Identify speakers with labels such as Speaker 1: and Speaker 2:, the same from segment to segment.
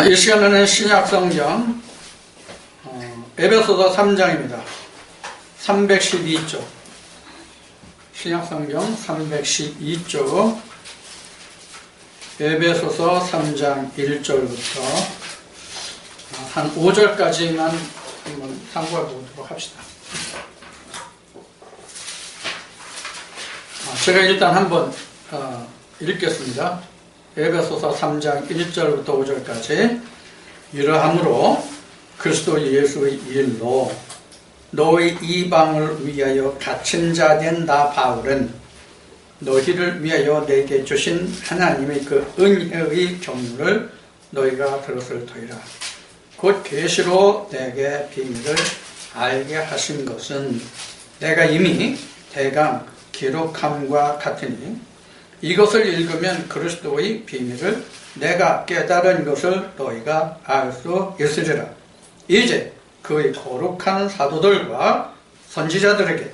Speaker 1: 이 시간에는 신약성경 에베소서 3장입니다. 312쪽 신약성경 312쪽 에베소서 3장 1절부터 한 5절까지만 한번 참고해 보도록 합시다. 제가 일단 한번 읽겠습니다. 에베소서 3장 1절부터 5절까지. 이러함으로 그리스도 예수의 일로 너희 이방을 위하여 갇힌 자 된 나 바울은 너희를 위하여 내게 주신 하나님의 그 은혜의 경륜을 너희가 들었을 터이라. 곧 계시로 내게 비밀을 알게 하신 것은 내가 이미 대강 기록함과 같으니 이것을 읽으면 그리스도의 비밀을 내가 깨달은 것을 너희가 알 수 있으리라. 이제 그의 거룩한 사도들과 선지자들에게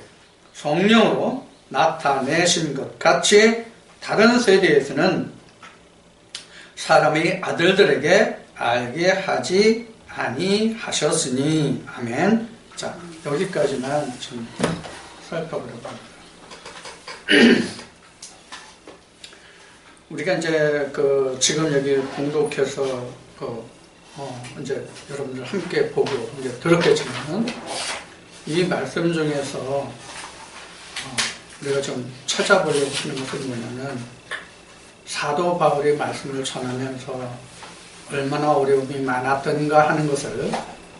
Speaker 1: 성령으로 나타내신 것 같이 다른 세대에서는 사람의 아들들에게 알게 하지 아니하셨으니. 아멘. 자, 여기까지만 좀 살펴보려고 합니다. 우리가 이제 지금 여기 공독해서 이제 여러분들 함께 보고 이제 들었겠지만 이 말씀 중에서 우리가 좀 찾아보려고 하는 것은 뭐냐면 사도 바울의 말씀을 전하면서 얼마나 어려움이 많았던가 하는 것을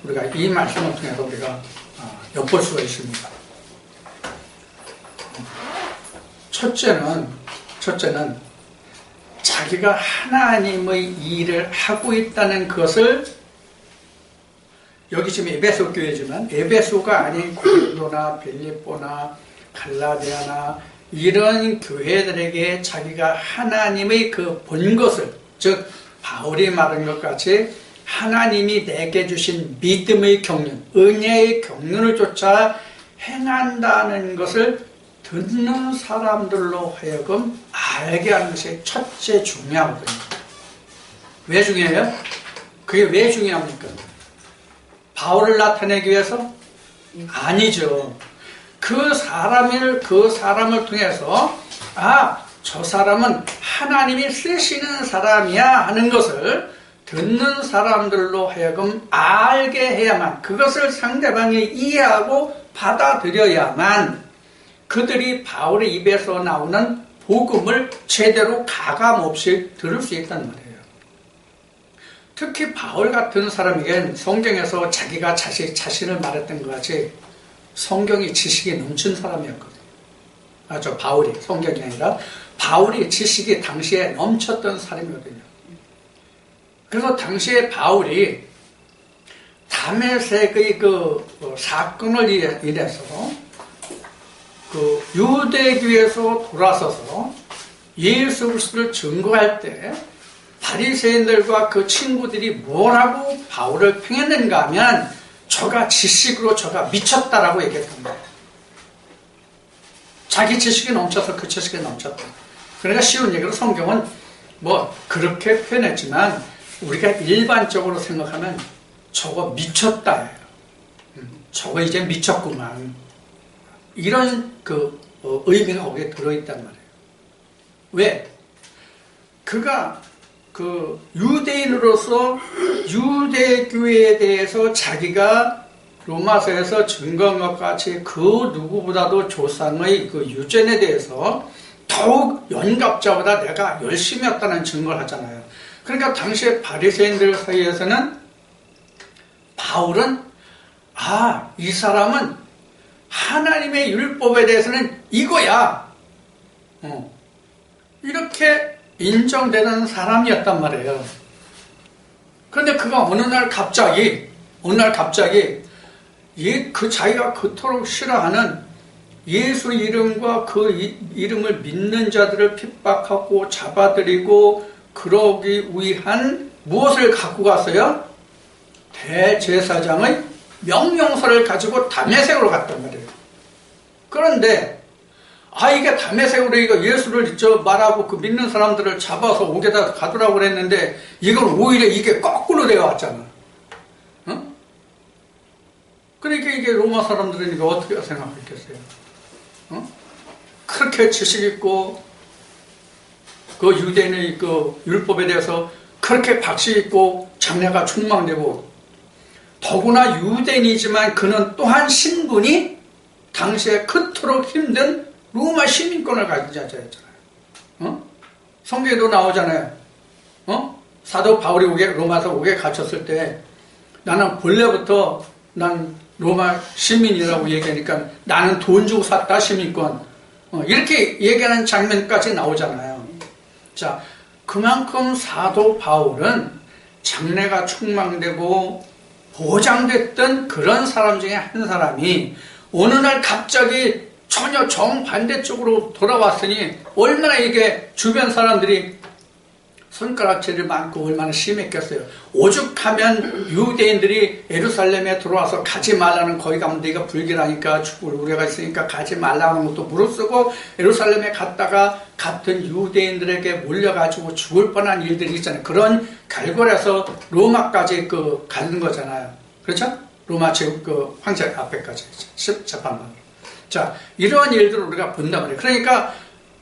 Speaker 1: 우리가 이 말씀을 통해서 우리가 엿볼 수가 있습니다. 첫째는 자기가 하나님의 일을 하고 있다는 것을, 여기 지금 에베소 교회지만 에베소가 아닌 고린도나 빌립보나 갈라디아나 이런 교회들에게 자기가 하나님의 그 본 것을, 즉 바울이 말한 것 같이 하나님이 내게 주신 믿음의 경륜, 은혜의 경륜을 쫓아 행한다는 것을 듣는 사람들로 하여금 알게 하는 것이 첫째 중요하거든요. 왜 중요해요? 그게 왜 중요합니까? 바울을 나타내기 위해서? 아니죠. 그 사람을 통해서 저 사람은 하나님이 쓰시는 사람이야 하는 것을 듣는 사람들로 하여금 알게 해야만, 그것을 상대방이 이해하고 받아들여야만 그들이 바울의 입에서 나오는 복음을 제대로 가감없이 들을 수 있다는 말이에요. 특히 바울 같은 사람에겐 성경에서 자기가 자신을 말했던 것 같이 성경이 지식이 넘친 사람이었거든요. 바울이, 성경이 아니라 바울이 지식이 당시에 넘쳤던 사람이거든요. 그래서 당시에 바울이 다메섹의 사건을 인해서 유대교에서 돌아서서 예수 그리스도를 증거할 때 바리새인들과 그 친구들이 뭐라고 바울을 평했는가 하면 저가 지식으로 저가 미쳤다라고 얘기했던 거예요. 자기 지식이 넘쳐서 그 지식이 넘쳤다. 그러니까 쉬운 얘기로 성경은 그렇게 표현했지만 우리가 일반적으로 생각하면 저거 미쳤다, 저거 이제 미쳤구만, 이런 의미가 거기에 들어있단 말이에요. 왜? 그가 유대인으로서 유대교회에 대해서 자기가 로마서에서 증거한 것 같이 그 누구보다도 조상의 그 유전에 대해서 더욱 연갑자보다 내가 열심히 했다는 증거를 하잖아요. 그러니까 당시에 바리새인들 사이에서는 바울은 이 사람은 하나님의 율법에 대해서는 이거야, 이렇게 인정되는 사람이었단 말이에요. 그런데 그가 어느 날 갑자기 자기가 그토록 싫어하는 예수 이름과 그 이름을 믿는 자들을 핍박하고 잡아들이고 그러기 위한 무엇을 갖고 갔어요? 대제사장의 명령서를 가지고 다메섹으로 갔단 말이에요. 그런데 이게 다메섹으로 이거 예수를 말하고 그 믿는 사람들을 잡아서 옥에다 가두라고 그랬는데 이건 오히려 이게 거꾸로 되어 왔잖아. 어? 그러니까 이게 로마 사람들은 이거 어떻게 생각했겠어요? 어? 그렇게 지식 있고 그 유대인의 그 율법에 대해서 그렇게 박시 있고 장래가 충망되고 더구나 유대인이지만 그는 또한 신분이 당시에 그토록 힘든 로마 시민권을 가진 자였잖아요. 어? 성경에도 나오잖아요. 어? 사도 바울이 로마서 옥에 갇혔을 때 나는 본래부터 난 로마 시민이라고 얘기하니까 나는 돈 주고 샀다 시민권. 이렇게 얘기하는 장면까지 나오잖아요. 자, 그만큼 사도 바울은 장래가 충망되고 보장됐던 그런 사람 중에 한 사람이 어느 날 갑자기 전혀 정반대쪽으로 돌아왔으니 얼마나 이게 주변 사람들이 손가락질이 많고 얼마나 심했겠어요. 오죽하면 유대인들이 예루살렘에 들어와서 가지 말라는, 거기 가면 네가 불길하니까 죽을 우려가 있으니까 가지 말라는 것도 무릅쓰고 예루살렘에 갔다가 같은 유대인들에게 몰려가지고 죽을 뻔한 일들이 있잖아요. 그런 결과라서 로마까지 가는 거잖아요. 그렇죠? 로마 제국 황제 앞에까지 재판만. 자, 이러한 일들을 우리가 본단 말이에요. 그러니까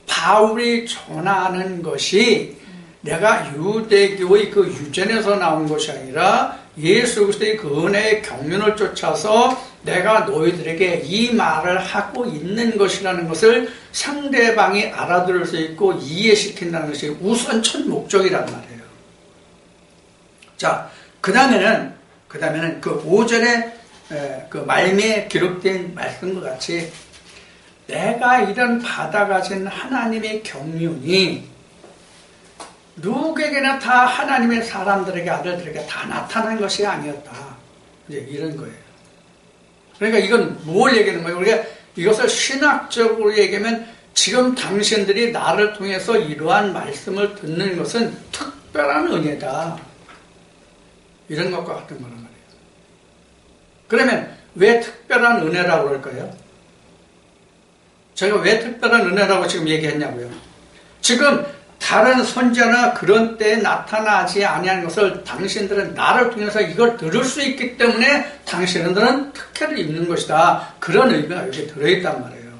Speaker 1: 바울이 전하는 것이 내가 유대교의 그 유전에서 나온 것이 아니라 예수 그리스도의 그 은혜의 경륜을 쫓아서 내가 너희들에게 이 말을 하고 있는 것이라는 것을 상대방이 알아들을 수 있고 이해시킨다는 것이 우선 첫 목적이란 말이에요. 자, 그 다음에는 그 5절에 그 말미에 기록된 말씀과 같이 내가 이런 받아가진 하나님의 경륜이 누구에게나 다 하나님의 사람들에게, 아들들에게 다 나타난 것이 아니었다. 이제 이런 거예요. 그러니까 이건 뭘 얘기하는 거예요? 우리가 이것을 신학적으로 얘기하면 지금 당신들이 나를 통해서 이러한 말씀을 듣는 것은 특별한 은혜다. 이런 것과 같은 거란 말이에요. 그러면 왜 특별한 은혜라고 그럴까요? 제가 왜 특별한 은혜라고 지금 얘기했냐고요. 지금 다른 선지자나 그런 때에 나타나지 아니한 것을 당신들은 나를 통해서 이걸 들을 수 있기 때문에 당신들은 특혜를 입는 것이다. 그런 의미가 여기 들어있단 말이에요.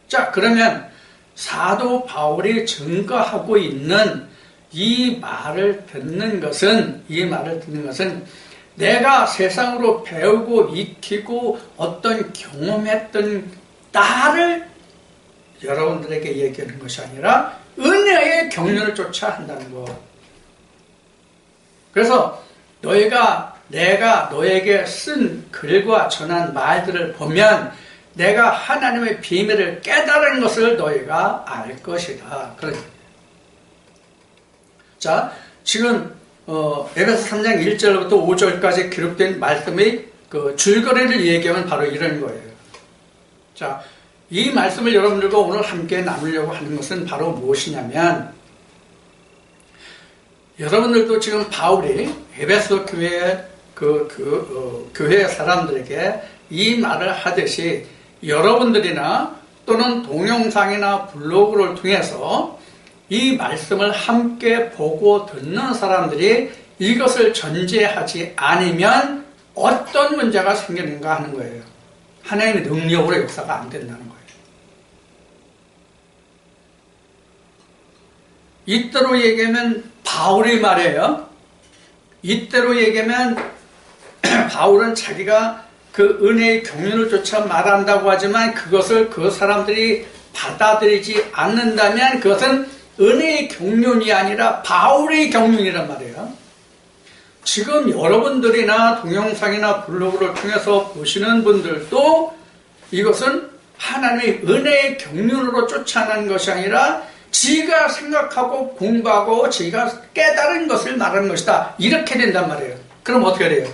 Speaker 1: 자, 그러면 사도 바울이 증거하고 있는 이 말을 듣는 것은 내가 세상으로 배우고 익히고 어떤 경험했던 나를 여러분들에게 얘기하는 것이 아니라 은혜의 경륜을 쫓아 한다는 것. 그래서 내가 너에게 쓴 글과 전한 말들을 보면 내가 하나님의 비밀을 깨달은 것을 너희가 알 것이다. 그런. 자, 지금 에베소 3장 1절부터 5절까지 기록된 말씀의 그 줄거리를 얘기하면 바로 이런 거예요. 자, 이 말씀을 여러분들과 오늘 함께 나누려고 하는 것은 바로 무엇이냐면, 여러분들도 지금 바울이 에베소 교회 교회 사람들에게 이 말을 하듯이 여러분들이나 또는 동영상이나 블로그를 통해서 이 말씀을 함께 보고 듣는 사람들이 이것을 전제하지 않으면 어떤 문제가 생기는가 하는 거예요. 하나님의 능력으로 역사가 안 된다는 거예요. 이때로 얘기하면 바울이 말이에요. 이때로 얘기하면 바울은 자기가 그 은혜의 경륜을 쫓아 말한다고 하지만 그것을 그 사람들이 받아들이지 않는다면 그것은 은혜의 경륜이 아니라 바울의 경륜이란 말이에요. 지금 여러분들이나 동영상이나 블로그를 통해서 보시는 분들도 이것은 하나님의 은혜의 경륜으로 쫓아낸 것이 아니라 지가 생각하고 공부하고 지가 깨달은 것을 말하는 것이다. 이렇게 된단 말이에요. 그럼 어떻게 돼요?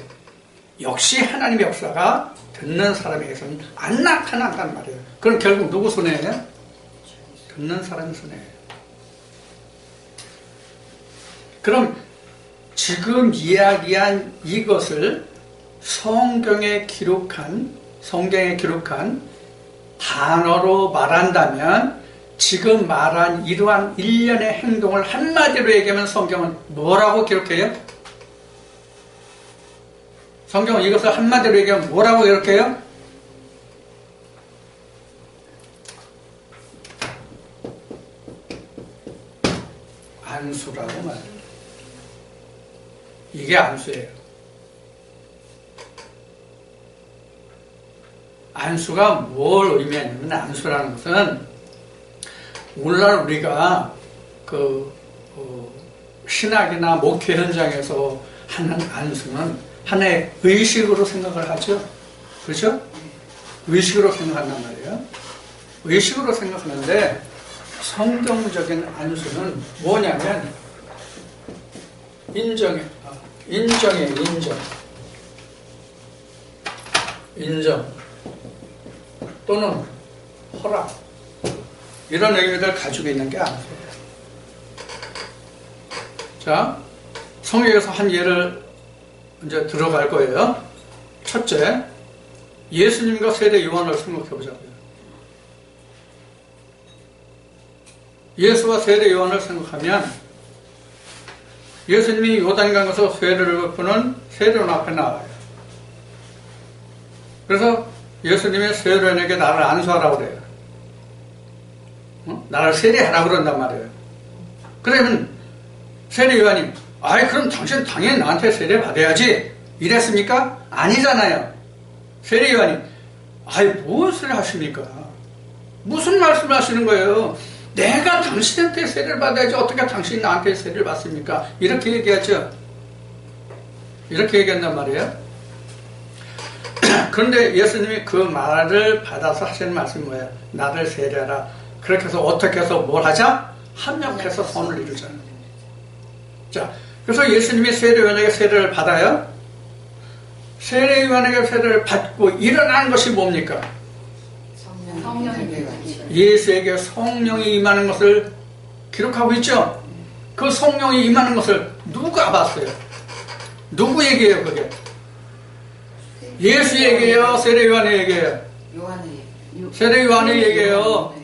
Speaker 1: 역시 하나님의 역사가 듣는 사람에게서는 안 나타난단 말이에요. 그럼 결국 누구 손해예요? 듣는 사람의 손해예요. 그럼 지금 이야기한 이것을 성경에 기록한 단어로 말한다면 지금 말한 이러한 일련의 행동을 한마디로 얘기하면 성경은 뭐라고 기록해요? 성경은 이것을 한마디로 얘기하면 뭐라고 기록해요? 안수라고 말해요. 이게 안수예요. 안수가 뭘 의미하냐면, 안수라는 것은 오늘날 우리가 신학이나 목회 현장에서 하는 안수는 하나의 의식으로 생각을 하죠. 그렇죠? 의식으로 생각한단 말이에요. 의식으로 생각하는데 성경적인 안수는 뭐냐면 인정이에요. 인정 또는 허락, 이런 의미를 가지고 있는 게 안수예요. 자, 성경에서 한 예를 이제 들어갈 거예요. 첫째, 예수님과 세례 요한을 생각해 보자고요. 예수와 세례 요한을 생각하면 예수님이 요단강 가서 세례를 베푸는 세례요한 앞에 나와요. 그래서 예수님이 세례요한에게 나를 안수하라고 그래요. 나를 세례하라고 그런단 말이에요. 그러면 세례요한이 아이 그럼 당신 당연히 나한테 세례 받아야지 이랬습니까? 아니잖아요. 세례요한이 아이 무엇을 하십니까? 무슨 말씀을 하시는 거예요? 내가 당신한테 세례를 받아야지 어떻게 당신이 나한테 세례를 받습니까? 이렇게 얘기하죠. 이렇게 얘기한단 말이에요. 그런데 예수님이 그 말을 받아서 하시는 말씀이 뭐예요? 나를 세례하라. 그렇게 해서 어떻게 해서 뭘 하자? 합력해서 선을 이루자는 거예요. 자, 그래서 예수님이 세례요한에게 세례를 받아요. 세례요한에게 세례를 받고 일어나는 것이 뭡니까? 예수에게 성령이 임하는 것을 기록하고 있죠. 그 성령이 임하는 것을 누가 봤어요? 누구 얘기예요 그게? 예수 얘기예요? 세례요한의 얘기예요? 세례요한의 얘기예요.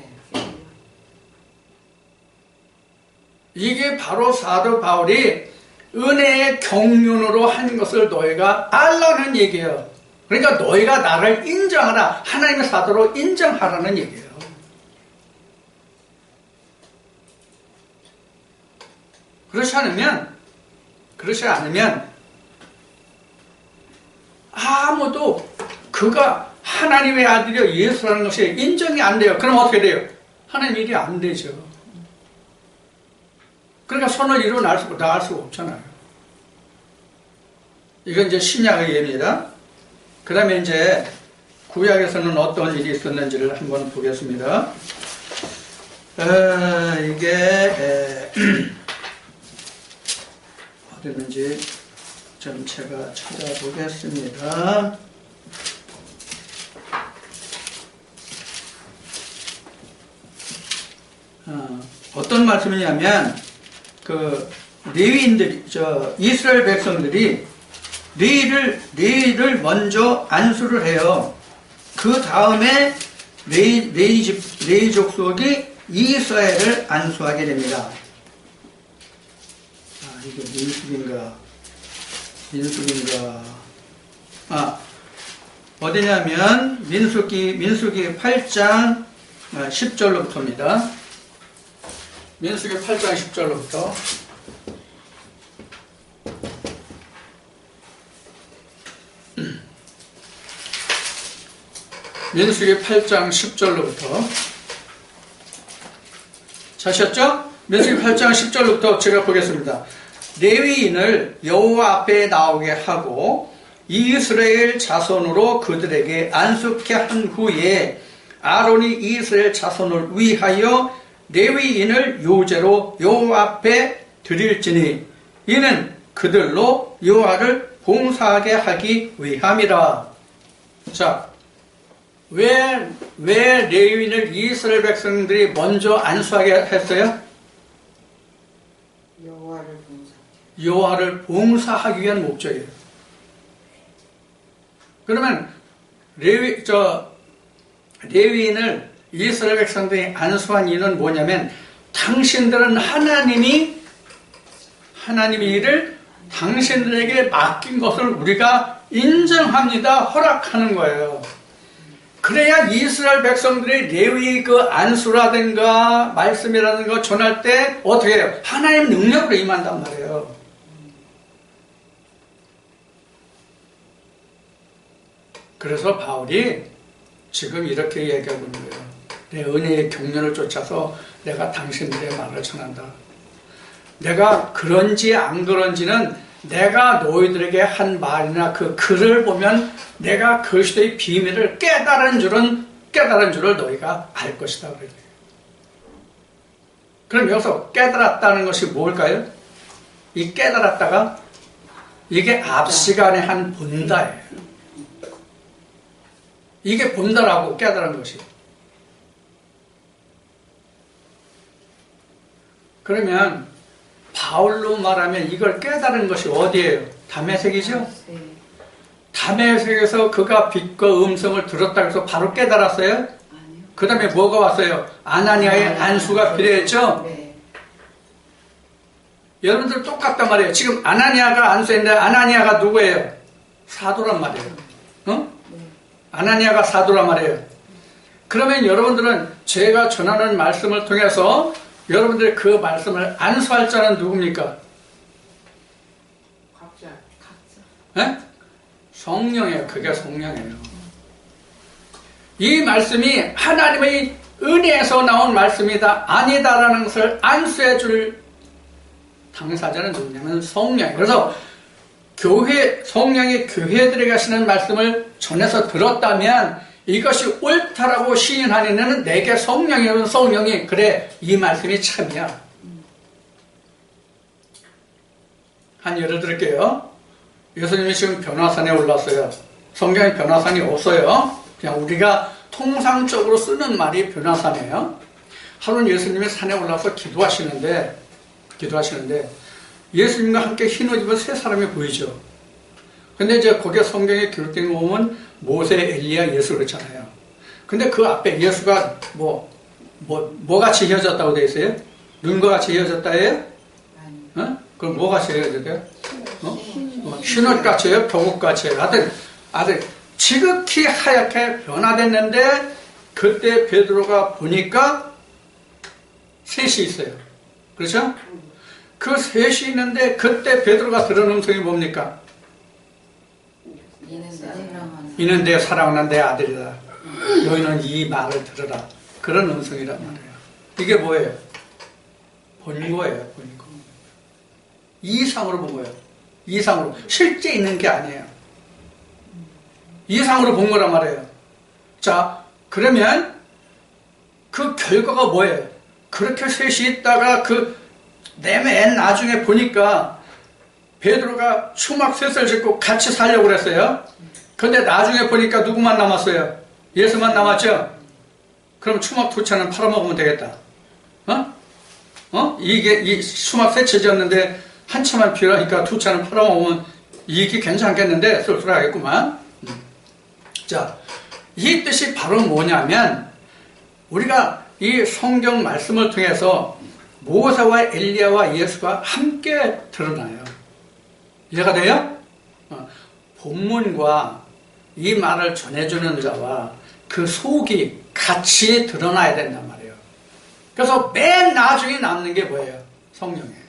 Speaker 1: 이게 바로 사도 바울이 은혜의 경륜으로 한 것을 너희가 알라는 얘기예요. 그러니까 너희가 나를 인정하라. 하나님의 사도로 인정하라는 얘기예요. 그렇지 않으면 아무도 그가 하나님의 아들이여 예수라는 것이 인정이 안 돼요. 그럼 어떻게 돼요? 하나님 일이 안 되죠. 그러니까 선을 이루어 나갈 수가 없잖아요. 이건 이제 신약의 예입니다. 그 다음에 이제 구약에서는 어떤 일이 있었는지를 한번 보겠습니다. 이게 어디는지 좀 제가 찾아보겠습니다. 어떤 말씀이냐면 그 레위인들이 이스라엘 백성들이 레위를 먼저 안수를 해요. 그 다음에 레위 족속이 이스라엘을 안수하게 됩니다. 이게 민수기인가? 어디냐면 민수기 8장 10절로부터입니다. 민수기 8장 10절로부터. 민수기 8장 10절로부터. 자셨죠? 민수기 8장 10절로부터 제가 보겠습니다. 레위인을 여호와 앞에 나오게 하고 이스라엘 자손으로 그들에게 안수케 한 후에 아론이 이스라엘 자손을 위하여 레위인을 요제로 여호와 앞에 드릴지니 이는 그들로 여호와를 봉사하게 하기 위함이라. 자, 왜 레위인을 이스라엘 백성들이 먼저 안수하게 했어요? 여호와를 봉사하기 위한 목적이에요. 그러면 레위인을 이스라엘 백성들이 안수한 이유는 뭐냐면 당신들은 하나님이 일을 당신들에게 맡긴 것을 우리가 인정합니다. 허락하는 거예요. 그래야 이스라엘 백성들이 레위 그 안수라든가 말씀이라든가 전할 때 어떻게 해요? 하나님 능력으로 임한단 말이에요. 그래서 바울이 지금 이렇게 얘기하고 있는 거예요. 내 은혜의 경륜을 쫓아서 내가 당신들의 말을 전한다. 내가 그런지 안 그런지는 내가 너희들에게 한 말이나 그 글을 보면 내가 그리스도의 비밀을 깨달은 줄을 너희가 알 것이다. 그럼 여기서 깨달았다는 것이 뭘까요? 이 깨달았다가 이게 앞 시간에 한 본다예요. 이게 본다라고 깨달은 것이. 그러면 바울로 말하면 이걸 깨달은 것이 어디예요? 다메섹이죠? 다메섹에서 그가 빛과 음성을 들었다고 해서 바로 깨달았어요? 그 다음에 뭐가 왔어요? 아나니아의 안수가 필요했죠? 네. 여러분들 똑같단 말이에요. 지금 아나니아가 안수했는데 아나니아가 누구예요? 사도란 말이에요. 어? 아나니아가 사도란 말이에요. 그러면 여러분들은 제가 전하는 말씀을 통해서 여러분들이 그 말씀을 안수할 자는 누굽니까? 각자. 네? 성령이에요. 그게 성령이에요. 이 말씀이 하나님의 은혜에서 나온 말씀이다, 아니다라는 것을 안수해 줄 당사자는 누구냐면 성령이에요. 그래서 성령이 교회들에게 하시는 말씀을 전해서 들었다면 이것이 옳다라고 시인하는 이는 내게 성령이 그래 이 말씀이 참이야. 한 예를 들게요. 예수님이 지금 변화산에 올랐어요. 성경에 변화산이 없어요. 그냥 우리가 통상적으로 쓰는 말이 변화산이에요. 하루는 예수님이 산에 올라서 기도하시는데 예수님과 함께 흰옷 입은 세 사람이 보이죠. 근데 이제 거기에 성경에 기록된 거 보면 모세, 엘리야, 예수 그렇잖아요. 근데 그 앞에 예수가 뭐 같이 이어졌다고 되어 있어요? 눈과 같이 이어졌다예요? 어? 그럼 뭐 같이 이어졌대요? 흰옷 같이요? 벽옷 같이요? 하여튼 지극히 하얗게 변화됐는데 그때 베드로가 보니까 셋이 있어요. 그렇죠? 그 셋이 있는데 그때 베드로가 들은 음성이 뭡니까? 이는 내 사랑하는 내 아들이다. 너희는 이 말을 들으라. 그런 음성이란 말이에요. 이게 뭐예요? 본 거예요. 본 거. 이상으로 본 거예요. 이상으로. 실제 있는 게 아니에요. 이상으로 본 거란 말이에요. 자, 그러면 그 결과가 뭐예요? 그렇게 셋이 있다가 맨 나중에 보니까 베드로가 추막셋을 짓고 같이 살려고 그랬어요. 근데 나중에 보니까 누구만 남았어요? 예수만 남았죠? 그럼 추막 두 차는 팔아먹으면 되겠다. 이 추막셋 짓었는데 한 차만 필요하니까 두 차는 팔아먹으면 이익이 괜찮겠는데 쏠쏠하겠구만. 자, 이 뜻이 바로 뭐냐면 우리가 이 성경 말씀을 통해서 모세와 엘리야와 예수가 함께 드러나요. 이해가 돼요? 본문과 이 말을 전해주는 자와 그 속이 같이 드러나야 된단 말이에요. 그래서 맨 나중에 남는 게 뭐예요? 성령이에요.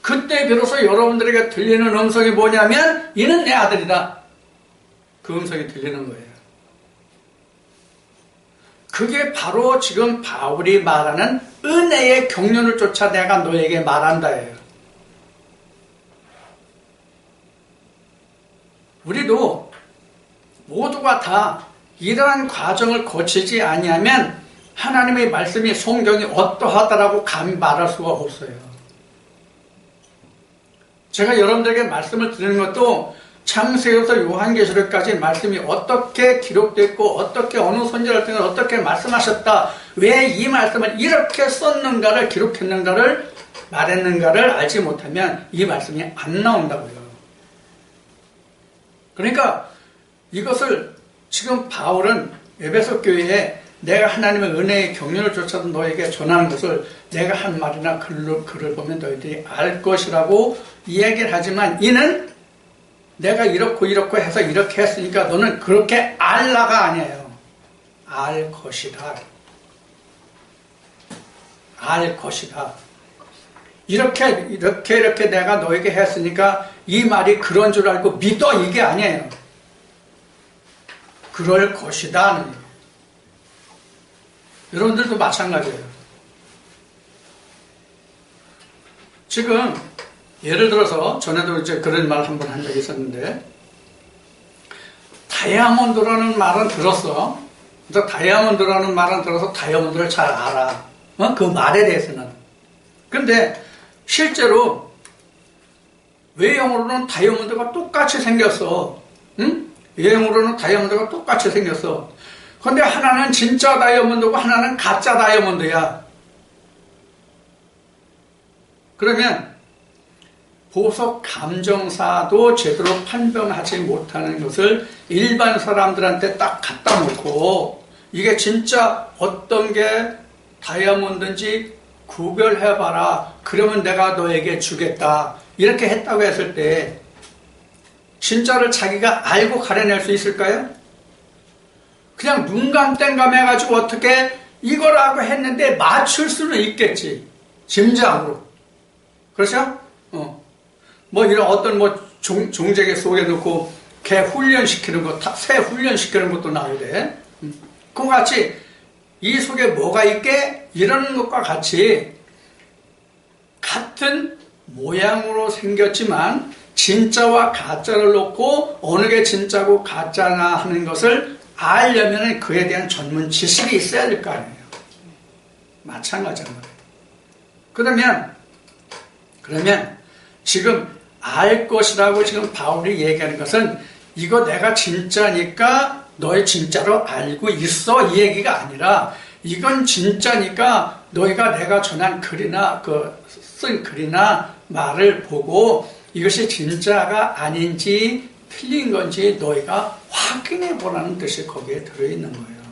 Speaker 1: 그때 비로소 여러분들에게 들리는 음성이 뭐냐면 이는 내 아들이다. 그 음성이 들리는 거예요. 그게 바로 지금 바울이 말하는 은혜의 경륜을 쫓아 내가 너에게 말한다예요. 우리도 모두가 다 이러한 과정을 거치지 아니하면 하나님의 말씀이 성경이 어떠하다라고 감히 말할 수가 없어요. 제가 여러분들에게 말씀을 드리는 것도 창세기부터 요한계시록까지 말씀이 어떻게 기록됐고 어떻게 어느 선지자를 통해 어떻게 말씀하셨다, 왜 이 말씀을 이렇게 썼는가를 기록했는가를 말했는가를 알지 못하면 이 말씀이 안 나온다고요. 그러니까 이것을 지금 바울은 에베소 교회에 내가 하나님의 은혜의 경륜을 쫓아서 너에게 전하는 것을 내가 한 말이나 글을 보면 너희들이 알 것이라고 이야기를 하지만 이는 내가 이렇고 해서 이렇게 했으니까 너는 그렇게 알라가 아니에요. 알 것이다. 알 것이다. 이렇게 내가 너에게 했으니까 이 말이 그런 줄 알고 믿어, 이게 아니에요. 그럴 것이다. 여러분들도 마찬가지예요. 지금 예를 들어서 전에도 이제 그런 말 한 번 한 적이 있었는데, 다이아몬드라는 말은 들었어. 그래서 다이아몬드라는 말은 들어서 다이아몬드를 잘 알아. 그 말에 대해서는. 근데 실제로 외형으로는 다이아몬드가 똑같이 생겼어. 응? 외형으로는 다이아몬드가 똑같이 생겼어. 근데 하나는 진짜 다이아몬드고 하나는 가짜 다이아몬드야. 그러면 보석 감정사도 제대로 판별하지 못하는 것을 일반 사람들한테 딱 갖다 놓고 이게 진짜 어떤 게 다이아몬드인지 구별해봐라. 그러면 내가 너에게 주겠다. 이렇게 했다고 했을 때 진짜를 자기가 알고 가려낼 수 있을까요? 그냥 눈감땡감 해가지고 어떻게 이거라고 했는데 맞출 수는 있겠지. 짐작으로. 그렇죠? 뭐 이런 어떤 종재개 속에 넣고 개 훈련시키는 거, 새 훈련시키는 것도 나오대. 그와 같이 이 속에 뭐가 있게? 이러는 것과 같이 같은 모양으로 생겼지만 진짜와 가짜를 놓고 어느 게 진짜고 가짜나 하는 것을 알려면 그에 대한 전문 지식이 있어야 될 거 아니에요. 마찬가지인 거예요. 그러면 지금 알 것이라고 지금 바울이 얘기하는 것은 이거 내가 진짜니까 너희 진짜로 알고 있어, 이 얘기가 아니라 이건 진짜니까 너희가 내가 전한 글이나 쓴 글이나 말을 보고 이것이 진짜가 아닌지 틀린 건지 너희가 확인해 보라는 뜻이 거기에 들어있는 거예요.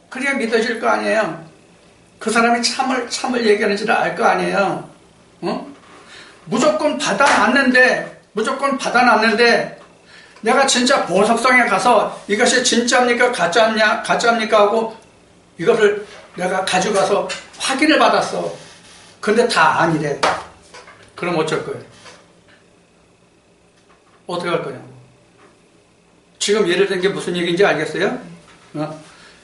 Speaker 1: 그래야 믿어질 거 아니에요. 그 사람이 참을 얘기하는지를 알 거 아니에요. 무조건 받아놨는데 내가 진짜 보석성에 가서 이것이 진짜입니까 가짜입니까 하고 이것을 내가 가져가서 확인을 받았어. 근데 다 아니래. 그럼 어쩔 거예요? 어떻게 할 거냐고. 지금 예를 든 게 무슨 얘기인지 알겠어요?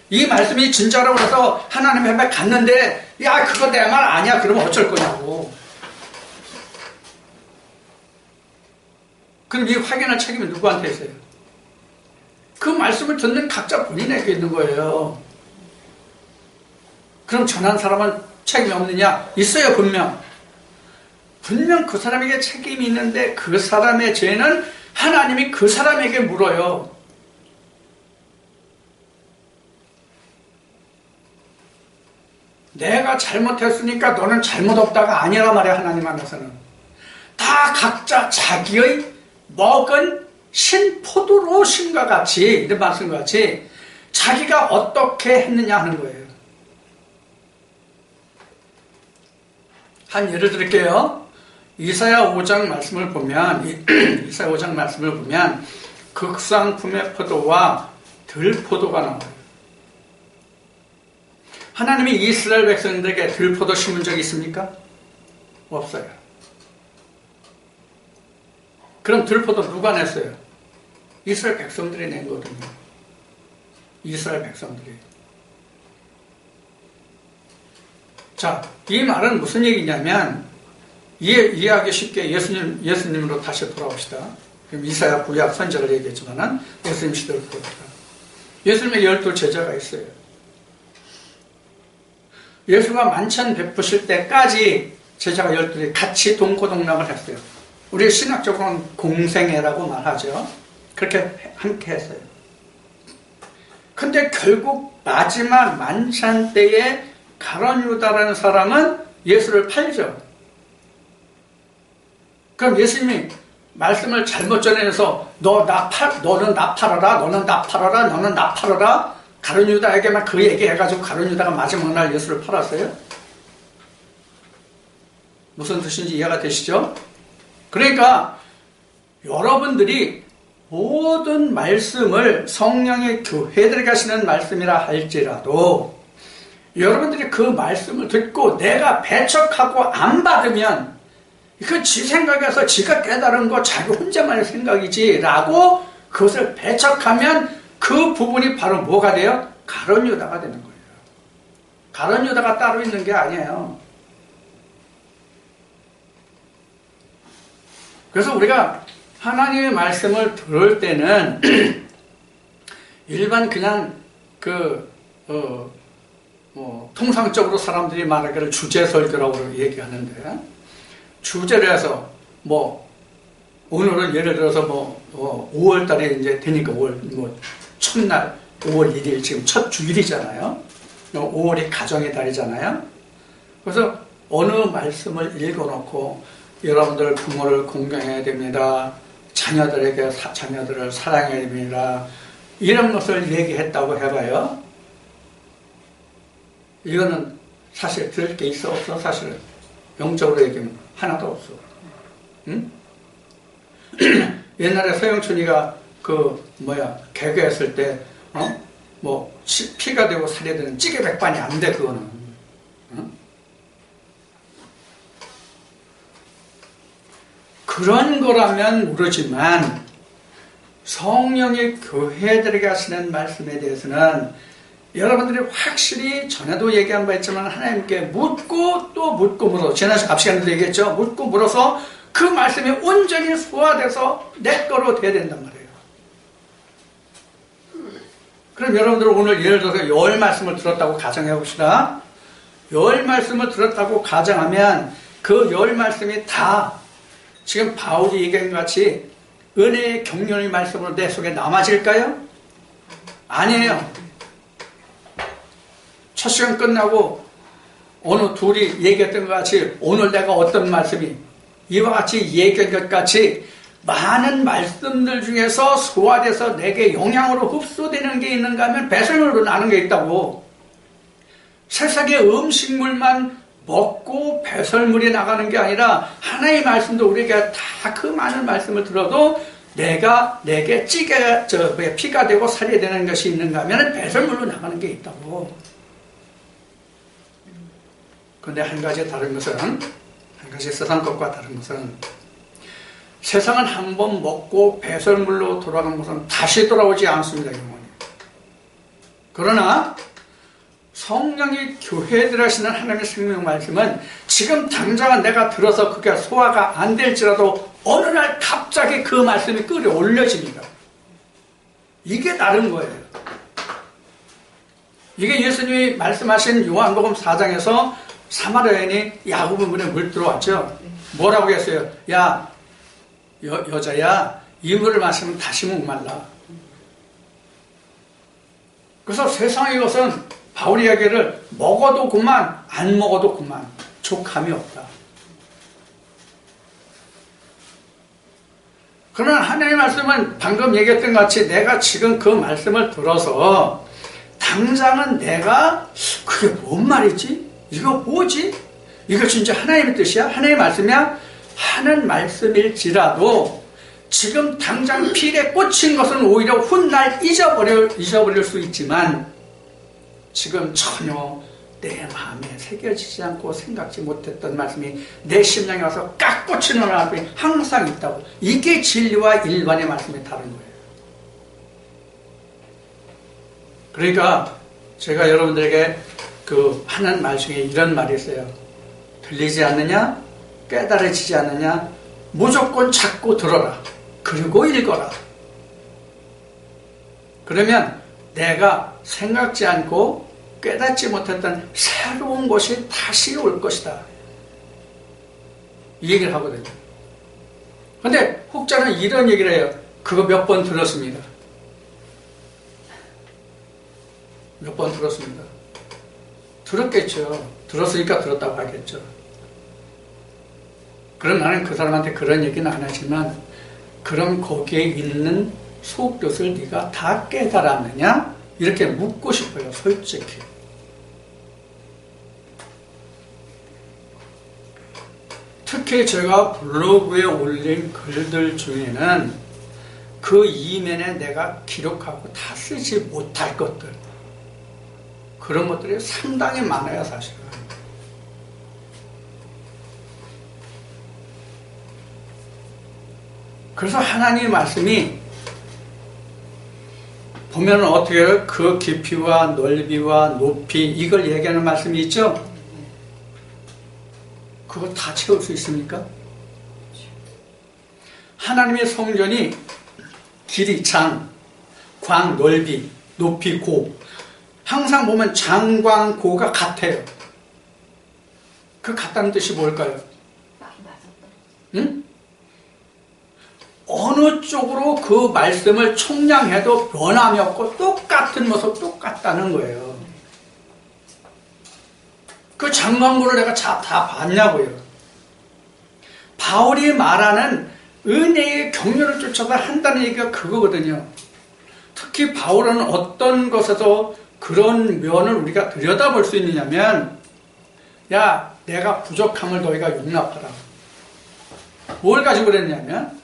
Speaker 1: 이 말씀이 진짜라고 해서 하나님 앞에 갔는데 야 그거 내 말 아니야. 그러면 어쩔 거냐고. 그럼 이 확인할 책임은 누구한테 있어요? 그 말씀을 듣는 각자 본인에게 있는 거예요. 그럼 전한 사람은 책임이 없느냐? 있어요. 분명 그 사람에게 책임이 있는데 그 사람의 죄는 하나님이 그 사람에게 물어요. 내가 잘못했으니까 너는 잘못 없다가 아니라 말이야. 하나님 안에서는 다 각자 자기의 먹은 신포도로신과 같이, 이런 말씀과 같이 자기가 어떻게 했느냐 하는 거예요. 한 예를 들을게요. 이사야 5장 말씀을 보면 극상품의 포도와 들포도가 나와요. 하나님이 이스라엘 백성들에게 들포도 심은 적이 있습니까? 없어요. 그럼 들포도 누가 냈어요? 이스라엘 백성들이 낸 거거든요. 이스라엘 백성들이. 자, 이 말은 무슨 얘기냐면 이해하기 쉽게 예수님으로 다시 돌아옵시다. 이사야 구약 선지자를 얘기했지만 예수님 시대로 돌아옵시다. 예수님의 12 제자가 있어요. 예수가 만찬 베푸실 때까지 제자가 12이 같이 동고동락을 했어요. 우리 신학적으로는 공생애라고 말하죠. 그렇게 함께 했어요. 근데 결국 마지막 만찬 때에 가룟 유다라는 사람은 예수를 팔죠. 그럼 예수님이 말씀을 잘못 전해서 너는 나 팔아라, 너는 나 팔아라, 너는 나 팔아라. 가룟 유다에게만 그 얘기 해가지고 가룟 유다가 마지막 날 예수를 팔았어요. 무슨 뜻인지 이해가 되시죠? 그러니까 여러분들이 모든 말씀을 성령의 교회들에 가시는 말씀이라 할지라도 여러분들이 그 말씀을 듣고 내가 배척하고 안 받으면 그 지 생각에서 지가 깨달은 거 자기 혼자만의 생각이지 라고 그것을 배척하면 그 부분이 바로 뭐가 돼요? 가룟 유다가 되는 거예요. 가룟 유다가 따로 있는 게 아니에요. 그래서 우리가 하나님의 말씀을 들을 때는 일반 그냥 통상적으로 사람들이 말하기를 주제설교라고 얘기하는데 주제를 해서 오늘은 예를 들어서 5월달에 이제 되니까 5월 첫날 5월 1일 지금 첫 주일이잖아요. 5월이 가정의 달이잖아요. 그래서 어느 말씀을 읽어놓고 여러분들 부모를 공경해야 됩니다. 자녀들을 사랑해야 됩니다. 이런 것을 얘기했다고 해봐요. 이거는 사실 들을 게 있어 없어? 사실은 영적으로 얘기하면 하나도 없어. 응? 옛날에 서영춘이가 개그했을 때 피가 되고 살이 되는 찌개 백반이 안 돼 그거는. 응? 그런 거라면 모르지만 성령의 교회들에게 하시는 말씀에 대해서는 여러분들이 확실히 전에도 얘기한 바 있지만 하나님께 묻고 또 묻고 물어. 지난 앞 시간에도 얘기했죠. 묻고 물어서 그 말씀이 온전히 소화돼서 내 거로 돼야 된단 말이에요. 그럼 여러분들 오늘 예를 들어서 열 말씀을 들었다고 가정해 봅시다. 열 말씀을 들었다고 가정하면 그 열 말씀이 다 지금 바울이 얘기한 것 같이 은혜의 경륜의 말씀으로 내 속에 남아질까요? 아니에요. 첫 시간 끝나고 어느 둘이 얘기했던 것 같이 오늘 내가 어떤 말씀이 이와 같이 얘기한 것 같이 많은 말씀들 중에서 소화돼서 내게 영향으로 흡수되는 게 있는가 하면 배설물로 나는 게 있다고. 세상의 음식물만 먹고 배설물이 나가는 게 아니라 하나의 말씀도 우리가 다 그 많은 말씀을 들어도 내게 피가 되고 살이 되는 것이 있는가 하면 배설물로 나가는 게 있다고. 근데 한 가지 다른 것은, 한 가지 세상 것과 다른 것은, 세상은 한번 먹고 배설물로 돌아간 것은 다시 돌아오지 않습니다, 영원히. 그러나 성령이 교회들 하시는 하나님의 생명 말씀은 지금 당장은 내가 들어서 그게 소화가 안 될지라도 어느 날 갑자기 그 말씀이 끌어올려집니다. 이게 다른 거예요. 이게 예수님이 말씀하신 요한복음 4장에서 사마리아 여인이 야고보 문에 물 들어왔죠. 뭐라고 했어요? 야, 여자야, 이 물을 마시면 다시 목말라. 그래서 세상의 것은 바울이 이야기를 먹어도 그만, 안 먹어도 그만, 족함이 없다. 그러나 하나님의 말씀은 방금 얘기했던 것 같이 내가 지금 그 말씀을 들어서 당장은 내가 그게 뭔 말이지? 이거 뭐지? 이거 진짜 하나님의 뜻이야? 하나님의 말씀이야? 하는 말씀일지라도 지금 당장 필에 꽂힌 것은 오히려 훗날 잊어버릴 수 있지만 지금 전혀 내 마음에 새겨지지 않고 생각지 못했던 말씀이 내 심령에 와서 깍 꽂히는 말씀이 항상 있다고. 이게 진리와 일반의 말씀이 다른 거예요. 그러니까 제가 여러분들에게 하는 말 중에 이런 말이 있어요. 들리지 않느냐? 깨달아지지 않느냐? 무조건 찾고 들어라. 그리고 읽어라. 그러면 내가 생각지 않고 깨닫지 못했던 새로운 것이 다시 올 것이다. 이 얘기를 하거든요. 근데 혹자는 이런 얘기를 해요. 그거 몇 번 들었습니다. 몇 번 들었습니다. 들었겠죠. 들었으니까 들었다고 하겠죠. 그럼 나는 그 사람한테 그런 얘기는 안 하지만 그럼 거기에 있는 속뜻을 네가 다 깨달았느냐? 이렇게 묻고 싶어요, 솔직히. 특히 제가 블로그에 올린 글들 중에는 그 이면에 내가 기록하고 다 쓰지 못할 것들, 그런 것들이 상당히 많아요, 사실은. 그래서 하나님의 말씀이 보면 어떻게 해요? 그 깊이와 넓이와 높이, 이걸 얘기하는 말씀이 있죠? 그거 다 채울 수 있습니까? 하나님의 성전이 길이 장, 광 넓이, 높이 고, 항상 보면 장광 고가 같아요. 그 같다는 뜻이 뭘까요? 응? 어느 쪽으로 그 말씀을 총량해도 변함이 없고 똑같은 모습, 똑같다는 거예요. 그 장광고를 내가 다 봤냐고요. 바울이 말하는 은혜의 경륜을 쫓아서 한다는 얘기가 그거거든요. 특히 바울은 어떤 것에서 그런 면을 우리가 들여다볼 수 있느냐면, 야, 내가 부족함을 너희가 용납하라. 뭘 가지고 그랬냐면,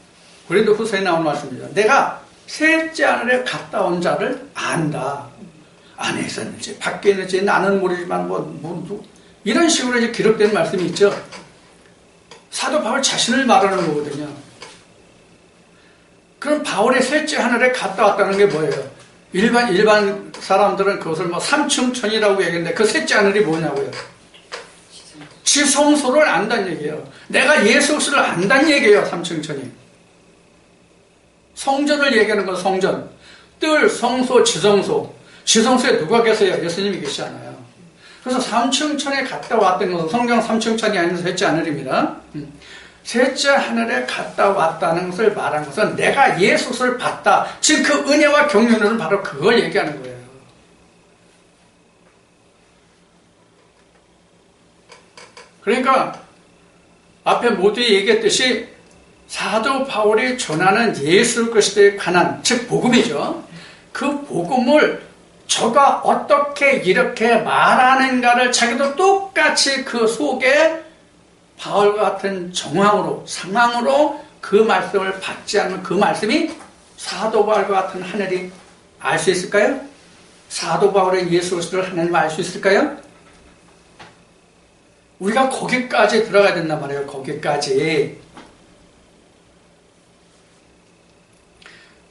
Speaker 1: 고린도 후서에 나온 말씀입니다. 내가 셋째 하늘에 갔다 온 자를 안다. 안에 있었는지 밖에 있는지 나는 모르지만 이런 식으로 이제 기록된 말씀이 있죠. 사도 바울 자신을 말하는 거거든요. 그럼 바울의 셋째 하늘에 갔다 왔다는 게 뭐예요? 일반 사람들은 그것을 삼층천이라고 얘기하는데 그 셋째 하늘이 뭐냐고요? 지성소를 안다는 얘기예요. 내가 예수 그리스도를 안다는 얘기예요. 삼층천이. 성전을 얘기하는 건 성전. 뜰, 성소, 지성소. 지성소에 누가 계세요? 예수님이 계시잖아요. 그래서 삼층천에 갔다 왔던 것은 성경 삼층천이 아니라 셋째 하늘입니다. 셋째 하늘에 갔다 왔다는 것을 말한 것은 내가 예수를 봤다. 즉 그 은혜와 경륜은 바로 그걸 얘기하는 거예요. 그러니까 앞에 모두 얘기했듯이 사도 바울이 전하는 예수 그리스도에 관한, 즉 복음이죠. 그 복음을 저가 어떻게 이렇게 말하는가를 자기도 똑같이 그 속에 바울과 같은 정황으로, 상황으로 그 말씀을 받지 않으면 그 말씀이 사도 바울과 같은 하늘이 알 수 있을까요? 사도 바울의 예수 그리스도를 하나님 알 수 있을까요? 우리가 거기까지 들어가야 된단 말이에요. 거기까지.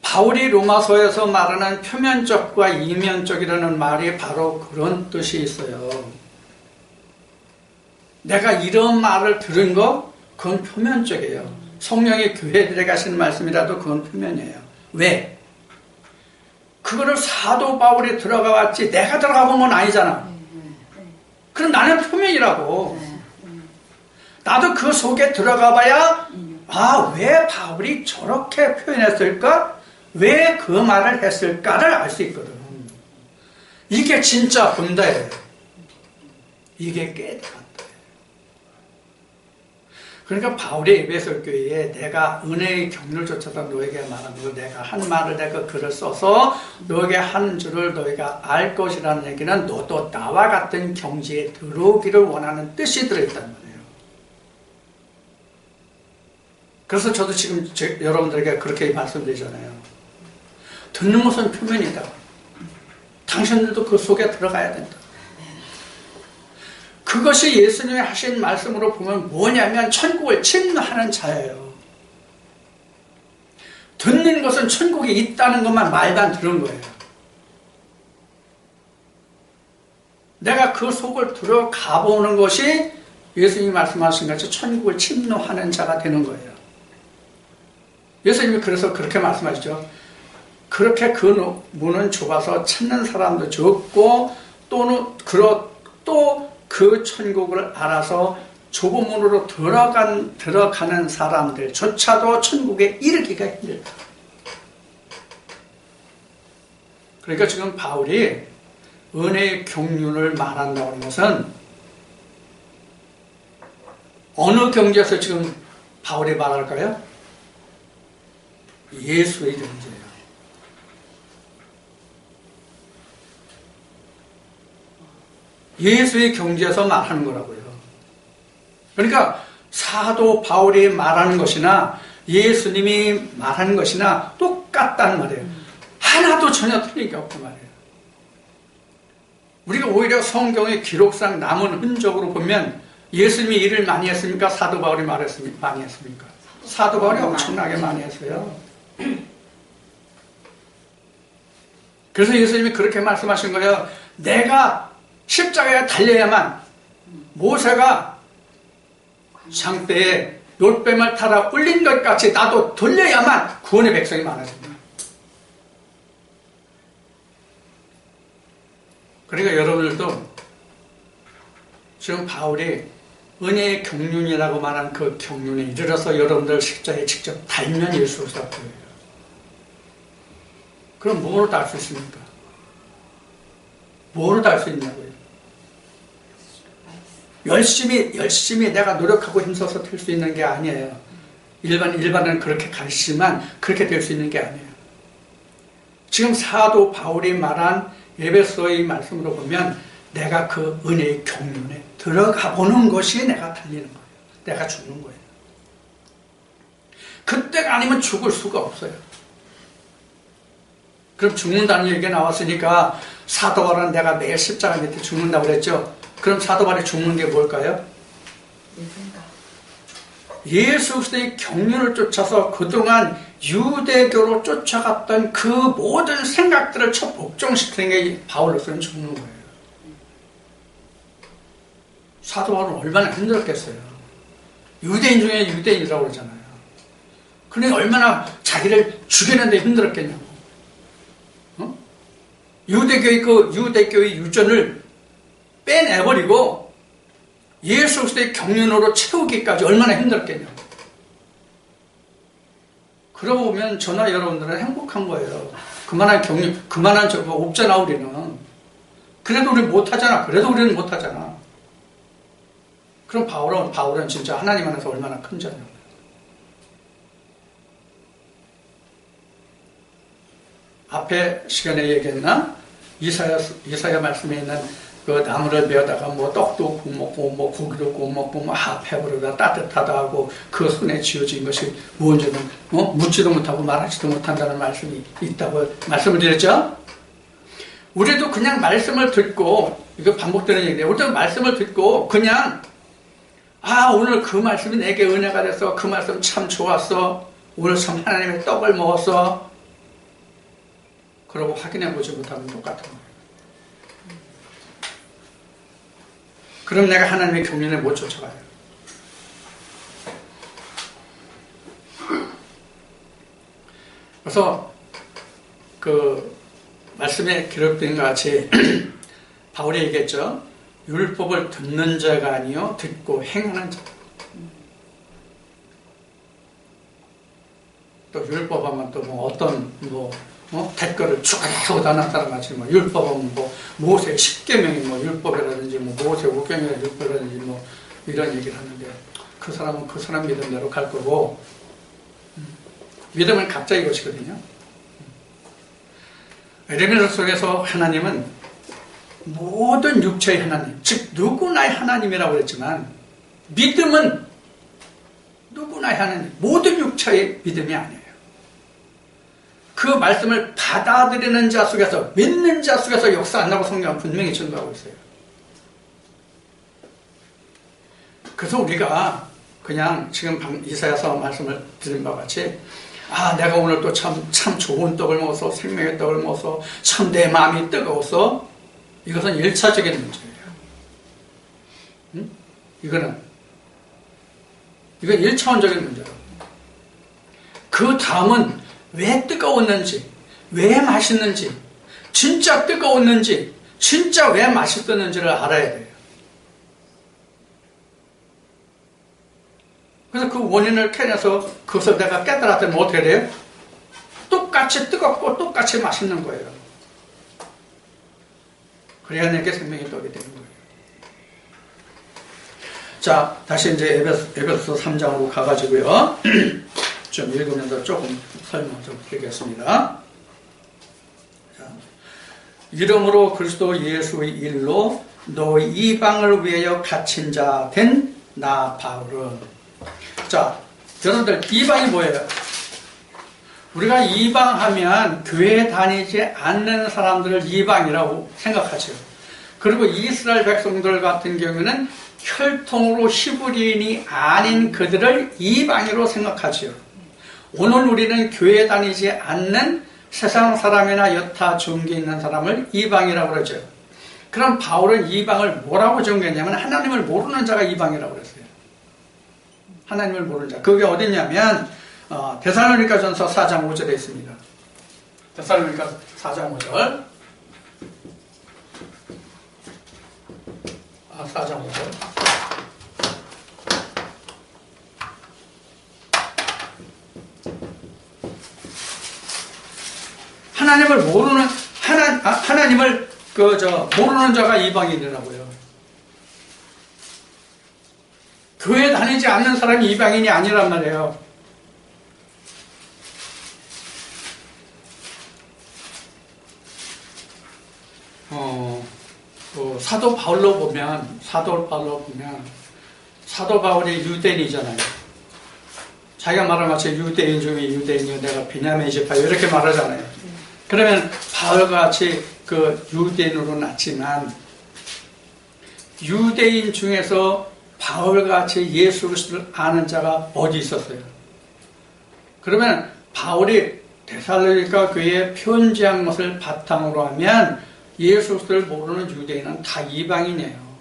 Speaker 1: 바울이 로마서에서 말하는 표면적과 이면적이라는 말이 바로 그런 뜻이 있어요. 내가 이런 말을 들은 거, 그건 표면적이에요. 성령이 교회들에 가시는 말씀이라도 그건 표면이에요. 왜? 그거를 사도 바울이 들어가 왔지 내가 들어가 본 건 아니잖아. 그럼 나는 표면이라고. 나도 그 속에 들어가 봐야 왜 바울이 저렇게 표현했을까? 왜 그 말을 했을까를 알 수 있거든. 이게 진짜 본다예요. 이게 깨달았다. 그러니까 바울의 에베소 교회에 내가 은혜의 경륜을 쫓아서 너에게 말한 거, 내가 한 말을 내가 글을 써서 너에게 한 줄을 너희가 알 것이라는 얘기는 너도 나와 같은 경지에 들어오기를 원하는 뜻이 들어있단 말이에요. 그래서 저도 지금 여러분들에게 그렇게 말씀드리잖아요. 듣는 것은 표면이다. 당신들도 그 속에 들어가야 된다. 그것이 예수님이 하신 말씀으로 보면 뭐냐면 천국을 침노하는 자예요. 듣는 것은 천국에 있다는 것만 말만 들은 거예요. 내가 그 속을 들어가 보는 것이 예수님이 말씀하신 것처럼 천국을 침노하는 자가 되는 거예요. 예수님이 그래서 그렇게 말씀하시죠. 그렇게 그 문은 좁아서 찾는 사람도 적고 또 그 천국을 알아서 좁은 문으로 들어가는 사람들조차도 천국에 이르기가 힘들다. 그러니까 지금 바울이 은혜의 경륜을 말한다고 하는 것은 어느 경지에서 지금 바울이 말할까요? 예수의 존재예요. 예수의 경지에서 말하는 거라고요. 그러니까 사도 바울이 말하는 것이나 예수님이 말하는 것이나 똑같다는 말이에요. 하나도 전혀 틀린 게 없단 말이에요. 우리가 오히려 성경의 기록상 남은 흔적으로 보면 예수님이 일을 많이 했습니까? 사도 바울이 많이 했습니까? 사도 바울이 엄청나게 많이 했어요. 그래서 예수님이 그렇게 말씀하신 거예요. 내가 십자가에 달려야만, 모세가 장대에 놋뱀을 타라 올린 것 같이 나도 돌려야만 구원의 백성이 많아집니다. 그러니까 여러분들도 지금 바울이 은혜의 경륜이라고 말한 그 경륜에 이르러서 여러분들 십자가에 직접 달면 예수 그리스도가 보여요. 그럼 뭐로 달 수 있습니까? 뭐로 달 수 있냐고요? 열심히 내가 노력하고 힘써서 될 수 있는 게 아니에요. 일반은 그렇게 가르치지만 그렇게 될 수 있는 게 아니에요. 지금 사도 바울이 말한 에베소의 말씀으로 보면 내가 그 은혜의 경륜에 들어가 보는 것이 내가 달리는 거예요. 내가 죽는 거예요. 그때가 아니면 죽을 수가 없어요. 그럼 죽는다는 얘기가 나왔으니까 사도 바울은 내가 매일 십자가 밑에 죽는다고 그랬죠. 그럼 사도 바울이 죽는 게 뭘까요? 예수 그리스도의 경륜을 쫓아서 그동안 유대교로 쫓아갔던 그 모든 생각들을 복종시키는 게 바울로서는 죽는 거예요. 사도 바울은 얼마나 힘들었겠어요. 유대인 중에 유대인이라고 그러잖아요. 그러니 얼마나 자기를 죽이는데 힘들었겠냐고. 유대교의 유전을 빼내버리고 예수 그리스도의 경륜으로 채우기까지 얼마나 힘들었겠냐고. 그러고 보면 저나 여러분들은 행복한 거예요. 그만한 경륜, 그만한 저거 없잖아 우리는. 그래도 우리는 못하잖아. 우리는 못하잖아. 그럼 바울은 진짜 하나님 안에서 얼마나 큰 자냐고. 앞에 시간에 얘기했나? 이사야 말씀에 있는 그 나무를 베어다가 뭐 떡도 구워 먹고 뭐 고기도 구워 먹고 뭐 배부르다 따뜻하다 하고 그 손에 쥐어진 것이 무언지는 묻지도 못하고 말하지도 못한다는 말씀이 있다고 말씀을 드렸죠. 우리도 그냥 말씀을 듣고, 이거 반복되는 얘기인데, 우리도 말씀을 듣고 그냥 오늘 그 말씀이 내게 은혜가 돼서 그 말씀 참 좋았어, 오늘 참 하나님의 떡을 먹었어, 그러고 확인해 보지 못하면 똑같은 거예요. 그럼 내가 하나님의 경륜에 못 쫓아가요. 그래서 그 말씀에 기록된 것 같이 바울이 얘기했죠. 율법을 듣는 자가 아니요 듣고 행하는 자. 또 율법하면 또 뭐 어떤 댓글을 쭉 하고 다는 사람 같이 율법은 모세 10계명이 율법이라든지 모세 5계명이 율법이라든지 이런 얘기를 하는데 그 사람은 그 사람 믿음대로 갈 거고 믿음은 각자의 것이거든요. 에레미야 속에서 하나님은 모든 육체의 하나님, 즉 누구나의 하나님이라고 그랬지만 믿음은 누구나의 하나님, 모든 육체의 믿음이 아니에요. 그 말씀을 받아들이는 자 속에서, 믿는 자 속에서 역사한다고 성경은 분명히 증거하고 있어요. 그래서 우리가 그냥 지금 이사야서 말씀을 드린 바와 같이 내가 오늘 또 참 좋은 떡을 먹어서, 생명의 떡을 먹어서 참 내 마음이 뜨거워서, 이것은 1차적인 문제예요. 이건 1차원적인 문제라고. 그 다음은 왜 뜨거웠는지, 왜 맛있는지, 진짜 뜨거웠는지, 진짜 왜 맛있었는지를 알아야 돼요. 그래서 그 원인을 캐내서 그것을 내가 깨달았더니 어떻게 돼요? 똑같이 뜨겁고 똑같이 맛있는 거예요. 그래야 내게 생명이 떡이 되는 거예요. 자, 다시 이제 에베소서 3장으로 가가지고요. 좀 읽으면서 조금 설명 좀 드리겠습니다. 자, 이름으로 그리스도 예수의 일로 너희 이방을 위하여 갇힌 자 된 나 바울은. 자, 여러분들 이방이 뭐예요? 우리가 이방하면 교회 다니지 않는 사람들을 이방이라고 생각하죠. 그리고 이스라엘 백성들 같은 경우에는 혈통으로 히브리인이 아닌 그들을 이방이라고 생각하죠. 오늘 우리는 교회 다니지 않는 세상 사람이나 여타 종교 있는 사람을 이방이라고 그러죠. 그럼 바울은 이방을 뭐라고 정의했냐면 하나님을 모르는 자가 이방이라고 그랬어요. 하나님을 모르는 자. 그게 어딨냐면 데살로니가전서 4장 5절에 있습니다. 데살로니가 4장 5절. 4장 5절. 하나님을 모르는 하나님을 모르는 자가 이방인이라고요. 교회 다니지 않는 사람이 이방인이 아니란 말이에요. 사도 바울로 보면 사도 바울이 유대인이잖아요. 자기가 말한 마치 유대인 중에 유대인이요 내가 베냐민 지파 이렇게 말하잖아요. 그러면 바울과 같이 그 유대인으로 났지만 유대인 중에서 바울과 같이 예수 그리스도를 아는 자가 어디 있었어요? 그러면 바울이 데살로니가 교회에 편지한 것을 바탕으로 하면 예수 그리스도를 모르는 유대인은 다 이방인이에요.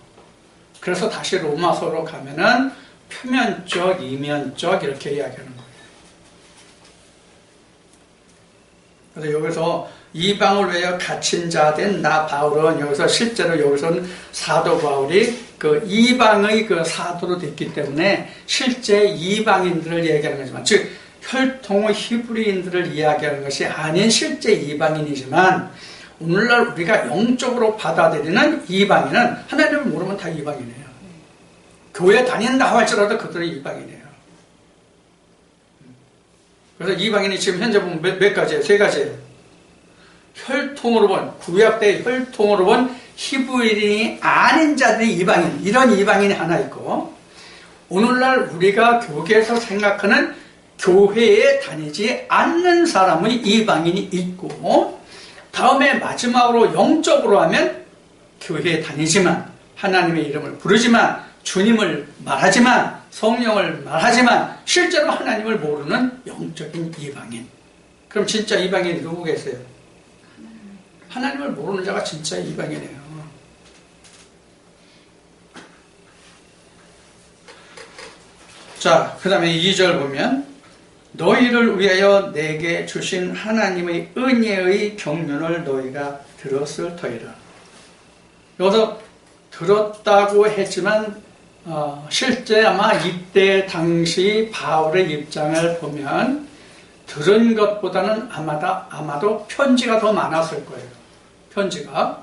Speaker 1: 그래서 다시 로마서로 가면은 표면적, 이면적 이렇게 이야기하는 거예요. 그래서 여기서 이방을 위하여 갇힌 자 된 나 바울은 여기서 실제로 여기서는 사도 바울이 그 이방의 그 사도로 됐기 때문에 실제 이방인들을 얘기하는 거지만 즉 혈통의 히브리인들을 이야기하는 것이 아닌 실제 이방인이지만 오늘날 우리가 영적으로 받아들이는 이방인은 하나님을 모르면 다 이방이네요. 교회 다닌다 할지라도 그들은 이방이네요. 그래서 이방인이 지금 현재 보면 몇 가지예요? 세 가지예요. 혈통으로 본, 구약대 혈통으로 본 히브리인이 아닌 자들이 이방인, 이런 이방인이 하나 있고, 오늘날 우리가 교계에서 생각하는 교회에 다니지 않는 사람의 이방인이 있고, 다음에 마지막으로 영적으로 하면 교회에 다니지만 하나님의 이름을 부르지만 주님을 말하지만 성령을 말하지만 실제로 하나님을 모르는 영적인 이방인. 그럼 진짜 이방인이 누구 계세요? 하나님을 모르는 자가 진짜 이방인이에요. 자, 그 다음에 2절 보면 너희를 위하여 내게 주신 하나님의 은혜의 경륜을 너희가 들었을 터이라. 여기서 들었다고 했지만 실제 아마 이때 당시 바울의 입장을 보면 들은 것보다는 아마도 편지가 더 많았을 거예요. 편지가.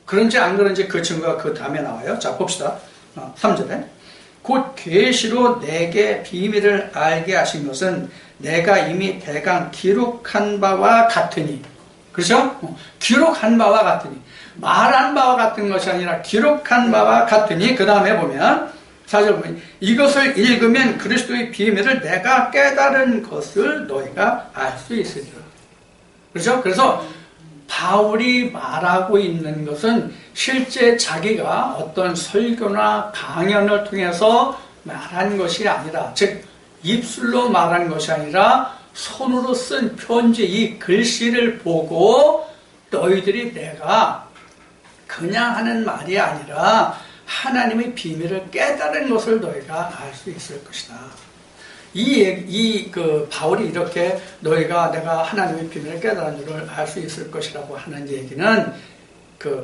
Speaker 1: 그런지 안 그런지 그 친구가 그 다음에 나와요. 자, 봅시다. 3절에 곧 계시로 내게 비밀을 알게 하신 것은 내가 이미 대강 기록한 바와 같으니. 그렇죠? 기록한 바와 같으니. 말한 바와 같은 것이 아니라 기록한 바와 같으니. 그 다음에 보면 4절 보면 이것을 읽으면 그리스도의 비밀을 내가 깨달은 것을 너희가 알 수 있으리라. 그렇죠? 그래서 바울이 말하고 있는 것은 실제 자기가 어떤 설교나 강연을 통해서 말한 것이 아니라, 즉 입술로 말한 것이 아니라 손으로 쓴 편지, 이 글씨를 보고 너희들이 내가 그냥 하는 말이 아니라 하나님의 비밀을 깨달은 것을 너희가 알 수 있을 것이다. 바울이 이렇게 너희가 내가 하나님의 비밀을 깨달은 줄을 알 수 있을 것이라고 하는 얘기는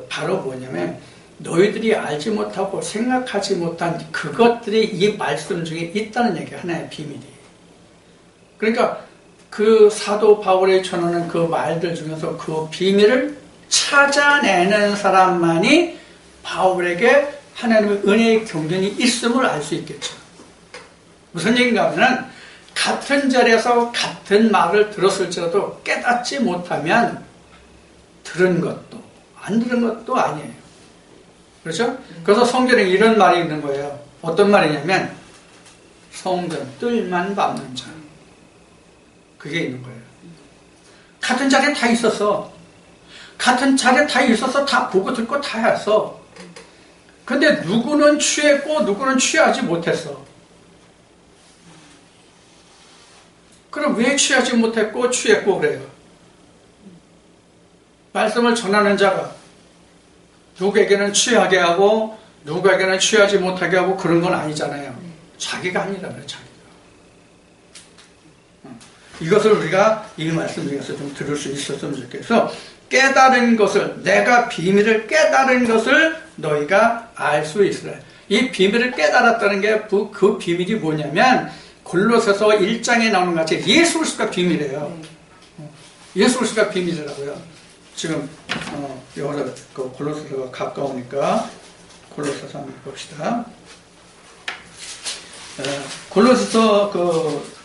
Speaker 1: 바로 뭐냐면 너희들이 알지 못하고 생각하지 못한 그것들이 이 말씀 중에 있다는 얘기가 하나의 비밀이에요. 그러니까 그 사도 바울이 전하는 그 말들 중에서 그 비밀을 찾아내는 사람만이 바울에게 하나님의 은혜의 경륜이 있음을 알 수 있겠죠. 무슨 얘기인가 하면 같은 자리에서 같은 말을 들었을지라도 깨닫지 못하면 들은 것도 안 들은 것도 아니에요. 그렇죠? 그래서 성경에 이런 말이 있는 거예요. 어떤 말이냐면 성전 뜰만 밟는 자, 그게 있는 거예요. 같은 자리에 다 있었어. 같은 자리에 다 있어서 다 보고 듣고 다 했어. 근데 누구는 취했고 누구는 취하지 못했어. 그럼 왜 취하지 못했고 취했고 그래요? 말씀을 전하는 자가 누구에게는 취하게 하고 누구에게는 취하지 못하게 하고 그런 건 아니잖아요. 자기가 아니라면 자기가. 이것을 우리가 이 말씀 중에서 좀 들을 수 있었으면 좋겠어. 깨달은 것을, 내가 비밀을 깨달은 것을 너희가 알 수 있으라. 이 비밀을 깨달았다는 게 그 비밀이 뭐냐면 골로새서 1장에 나오는 것 같이 예수 그리스도가 비밀이에요. 예수 그리스도가 비밀이라고요. 지금 여기서 그 골로새서가 가까우니까 골로새서 한번 봅시다. 골로새서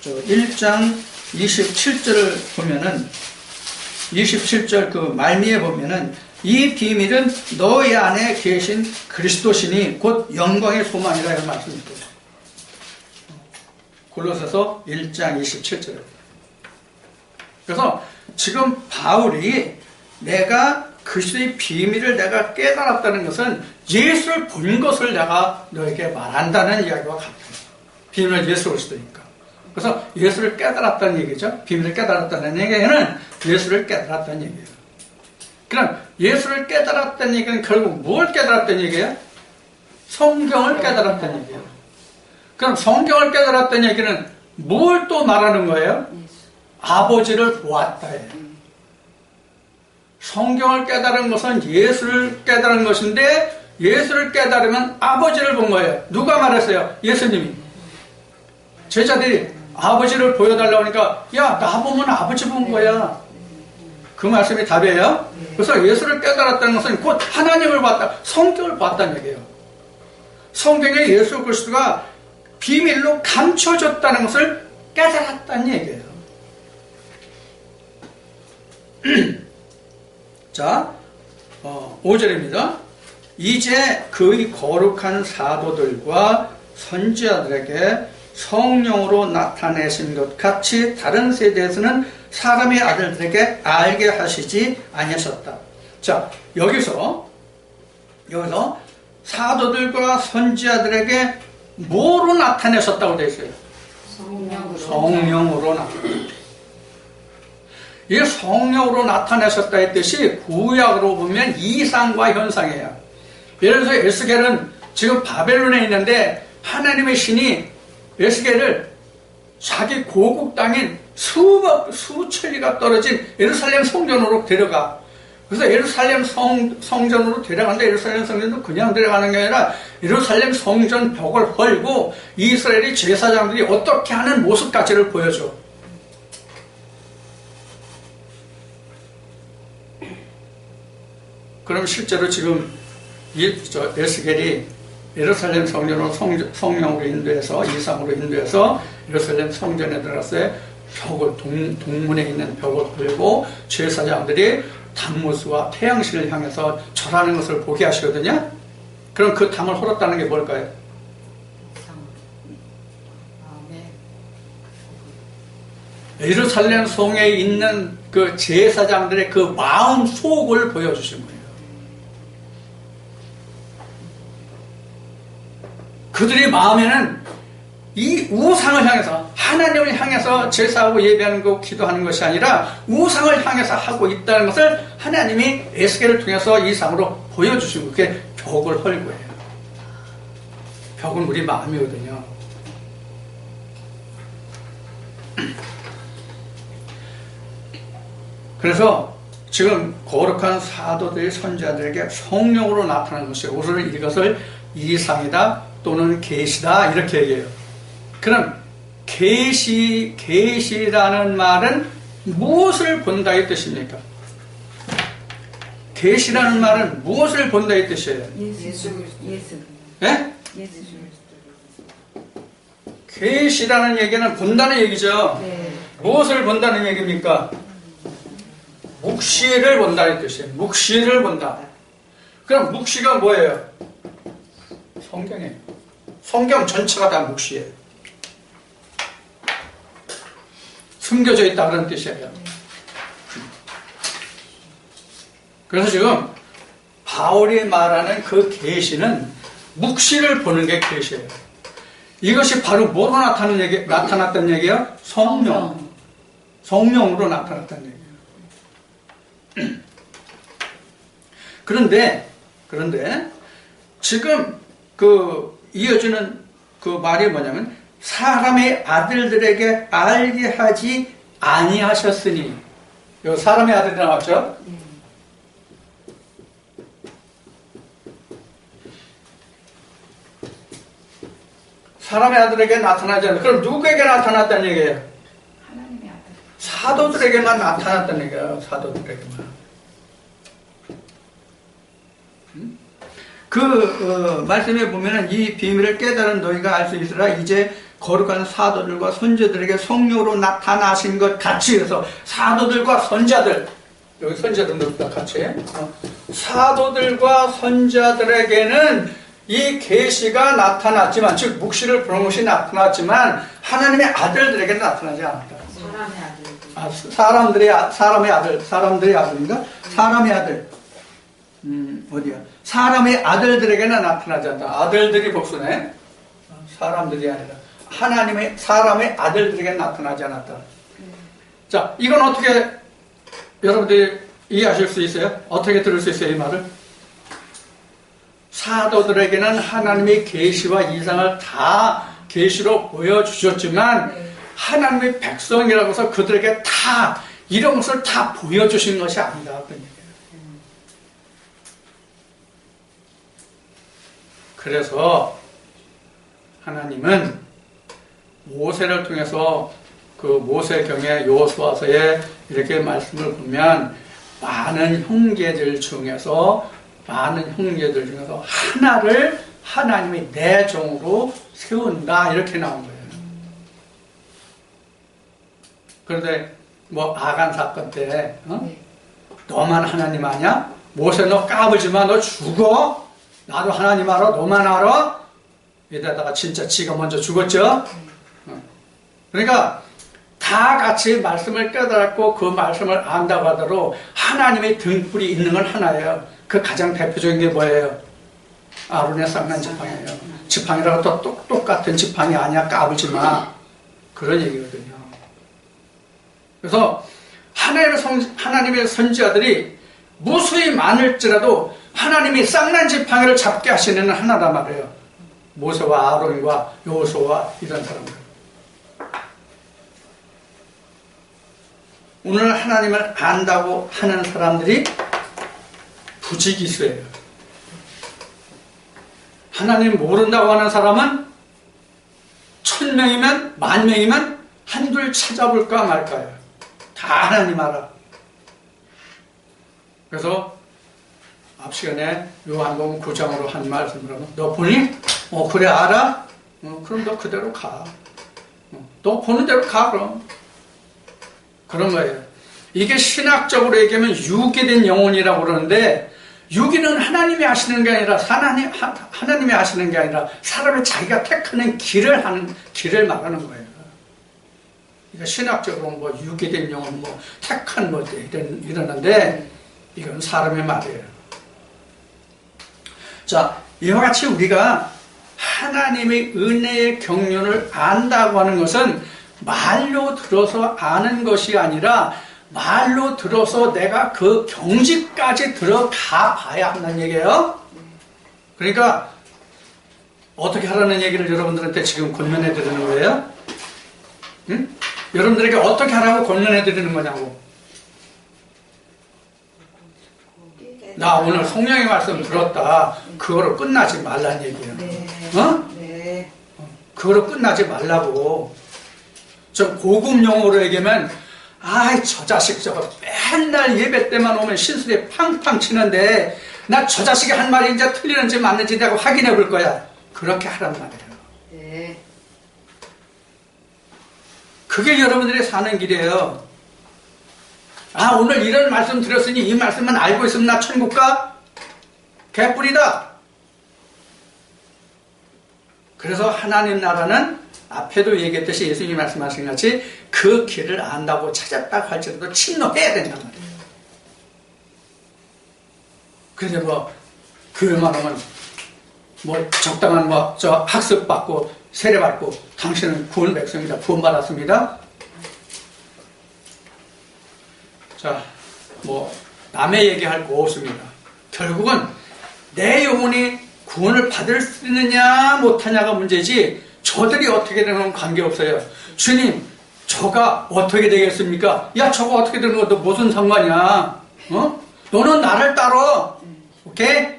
Speaker 1: 1장 27절을 보면은 27절 그 말미에 보면은 이 비밀은 너희 안에 계신 그리스도시니 곧 영광의 소망이라 이런 말씀이 있거든요. 골로새서 1장 27절에. 그래서 지금 바울이 내가 그리스도의 비밀을 내가 깨달았다는 것은 예수를 본 것을 내가 너에게 말한다는 이야기와 같아요. 비밀은 예수 그리스도니까. 그래서 예수를 깨달았다는 얘기죠. 비밀을 깨달았다는 얘기는 예수를 깨달았다는 얘기예요. 그럼 예수를 깨달았다는 얘기는 결국 뭘 깨달았다는 얘기예요? 성경을 깨달았다는 얘기예요. 그럼 성경을 깨달았다는 얘기는 뭘 또 말하는 거예요? 아버지를 보았다예요. 성경을 깨달은 것은 예수를 깨달은 것인데 예수를 깨달으면 아버지를 본 거예요. 누가 말했어요? 예수님이. 제자들이 아버지를 보여달라고 하니까 야, 나 보면 아버지 본 거야. 그 말씀이 답이에요. 그래서 예수를 깨달았다는 것은 곧 하나님을 봤다, 성경을 봤다는 얘기예요. 성경에 예수 그리스도가 비밀로 감춰졌다는 것을 깨달았다는 얘기예요. 자, 5절입니다. 이제 그의 거룩한 사도들과 선지자들에게 성령으로 나타내신 것 같이 다른 세대에서는 사람의 아들들에게 알게 하시지 아니하셨다. 자, 여기서 사도들과 선지자들에게 뭐로 나타내셨다고 되어 있어요? 성령으로 나타내셨다. 이 성령으로 나타내셨다 했듯이 구약으로 보면 이상과 현상이에요. 예를 들어서 에스겔은 지금 바벨론에 있는데 하나님의 신이 에스겔을 자기 고국 땅인 수천리가 떨어진 예루살렘 성전으로 데려가. 그래서 예루살렘 성전으로 데려가는데 예루살렘 성전도 그냥 데려가는 게 아니라 예루살렘 성전 벽을 헐고 이스라엘의 제사장들이 어떻게 하는 모습까지를 보여줘. 그럼 실제로 지금 에스겔이 예루살렘 성전으로 성령으로 인도해서 이상으로 인도해서 예루살렘 성전에 들어갔어요. 벽을 동문에 있는 벽을 헐고 제사장들이 담무스와 태양신을 향해서 절하는 것을 보게 하시거든요. 그럼 그 담을 헐었다는 게 뭘까요? 예루살렘 성에 있는 그 제사장들의 그 마음 속을 보여주신 거예요. 그들의 마음에는 이 우상을 향해서, 하나님을 향해서 제사하고 예배하는 거, 기도하는 것이 아니라 우상을 향해서 하고 있다는 것을 하나님이 에스겔을 통해서 이상으로 보여주시고, 그게 벽을 헐고 해요. 벽은 우리 마음이거든요. 그래서 지금 거룩한 사도들의 선지자들에게 성령으로 나타나는 것이에요. 우리는 이것을 이상이다 또는 계시다 이렇게 얘기해요. 그럼 계시라는 말은 무엇을 본다의 뜻입니까? 계시라는 말은 무엇을 본다의 뜻이에요?
Speaker 2: 예수.
Speaker 1: 예?
Speaker 2: 예수.
Speaker 1: 계시라는 얘기는 본다는 얘기죠.
Speaker 2: 네.
Speaker 1: 무엇을 본다는 얘기입니까? 묵시를 본다는 뜻이에요. 묵시를 본다. 그럼 묵시가 뭐예요? 성경이에요. 성경 전체가 다 묵시예요. 숨겨져 있다 그런 뜻이에요. 그래서 지금 바울이 말하는 그 계시는 묵시를 보는 게 계시예요. 이것이 바로 뭐로 나타났다는 얘기예요? 성령. 성령으로 나타났다는 얘기예요. 그런데 지금 그 이어지는 그 말이 뭐냐면 사람의 아들들에게 알게 하지 아니하셨으니. 요 사람의 아들이 나왔죠? 사람의 아들에게 나타나지 않는. 그럼 누구에게 나타났다는 얘기예요?
Speaker 2: 하나님의 아들.
Speaker 1: 사도들에게만 나타났다는 얘기예요. 사도들에게만. 말씀에 보면은 이 비밀을 깨달은 너희가 알 수 있으라. 이제 거룩한 사도들과 선자들에게 성령으로 나타나신 것 같이. 해서 사도들과 선자들, 여기 선자들 넣었다 같이. 사도들과 선자들에게는 이 계시가 나타났지만, 즉 묵시를 보는 것이 나타났지만 하나님의 아들들에게는 나타나지 않았다.
Speaker 2: 사람의 아들.
Speaker 1: 사람들의 아들인가? 사람의 아들. 어디야? 사람의 아들들에게는 나타나지 않다. 아들들이 복수네. 사람들이 아니라 사람의 아들들에게는 나타나지 않았다. 자, 이건 어떻게 여러분들이 이해하실 수 있어요? 어떻게 들을 수 있어요, 이 말을? 사도들에게는 하나님의 계시와 이상을 다 계시로 보여주셨지만 하나님의 백성이라고 해서 그들에게 다 이런 것을 다 보여주신 것이 아니다. 그런 얘기예요. 그래서 하나님은 모세를 통해서 그 모세경의 여호수아서에 이렇게 말씀을 보면 많은 형제들 중에서 하나를 하나님이 내 종으로 세운다 이렇게 나온 거예요. 그런데 뭐 아간 사건 때 너만 하나님 아냐? 모세 너 까불지 마. 너 죽어? 나도 하나님 알아? 너만 알아? 이러다가 진짜 지가 먼저 죽었죠? 그러니까 다 같이 말씀을 깨달았고 그 말씀을 안다고 하더라도 하나님의 등불이 있는 건 하나예요. 그 가장 대표적인 게 뭐예요? 아론의 쌍난 지팡이에요. 지팡이라고 또 똑같은 지팡이 아니야. 까불지 마. 그런 얘기거든요. 그래서 하나님의 선지자들이 무수히 많을지라도 하나님이 쌍난 지팡이를 잡게 하시는 하나란 말이에요. 모세와 아론과 여호수아와 이런 사람들. 오늘 하나님을 안다고 하는 사람들이 부지기수예요. 하나님 모른다고 하는 사람은 1000명이면 10,000명이면 한둘 찾아볼까 말까요. 다 하나님 알아. 그래서 앞 시간에 요한복음 9장으로 한 말씀을 하면 너 보니? 그래 알아? 그럼 너 그대로 가. 너 보는 대로 가 그럼. 그런 거예요. 이게 신학적으로 얘기하면 유기된 영혼이라고 그러는데 유기는 하나님이 하시는 게 아니라 하나님이 하시는 게 아니라 사람이 자기가 택하는 길을 말하는 거예요. 그러니까 신학적으로 뭐 유기된 영혼 뭐 택한 뭐 이러는데 이건 사람의 말이에요. 자, 이와 같이 우리가 하나님의 은혜의 경륜을 안다고 하는 것은 말로 들어서 아는 것이 아니라 말로 들어서 내가 그 경지까지 들어가 봐야 한다는 얘기예요. 그러니까 어떻게 하라는 얘기를 여러분들한테 지금 권면해 드리는 거예요? 응? 여러분들에게 어떻게 하라고 권면해 드리는 거냐고. 나 오늘 성령의 말씀 들었다. 그거로 끝나지 말라는 얘기예요. 어?
Speaker 2: 네.
Speaker 1: 그거로 끝나지 말라고. 저 고급 용어로 얘기하면 아이 저 자식 저거 맨날 예배 때만 오면 신수리 팡팡 치는데 나 저 자식이 한 말이 이제 틀리는지 맞는지 내가 확인해 볼 거야. 그렇게 하란 말이에요.
Speaker 2: 네.
Speaker 1: 그게 여러분들이 사는 길이에요. 아, 오늘 이런 말씀 드렸으니 이 말씀만 알고 있으면 나 천국 가? 개뿔이다. 그래서 하나님 나라는 앞에도 얘기했듯이 예수님이 말씀하신 같이 그 길을 안다고 찾았다고 할지라도 침노해야 된단 말이에요. 그런데 뭐 교회만 하면 뭐 적당한 뭐 저 학습 받고 세례 받고 당신은 구원 백성이다, 구원 받았습니다. 자, 뭐 남의 얘기할 거 없습니다. 결국은 내 영혼이 구원을 받을 수 있느냐 못하냐가 문제지 저들이 어떻게 되는 건 관계없어요. 주님, 저가 어떻게 되겠습니까? 야, 저거 어떻게 되는 것도 무슨 상관이야? 어? 너는 나를 따라. 오케이?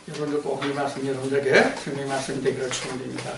Speaker 1: 여러분들 꼭 이 말씀 여러분들에게 성경의 말씀이 되기를 축원드립니다.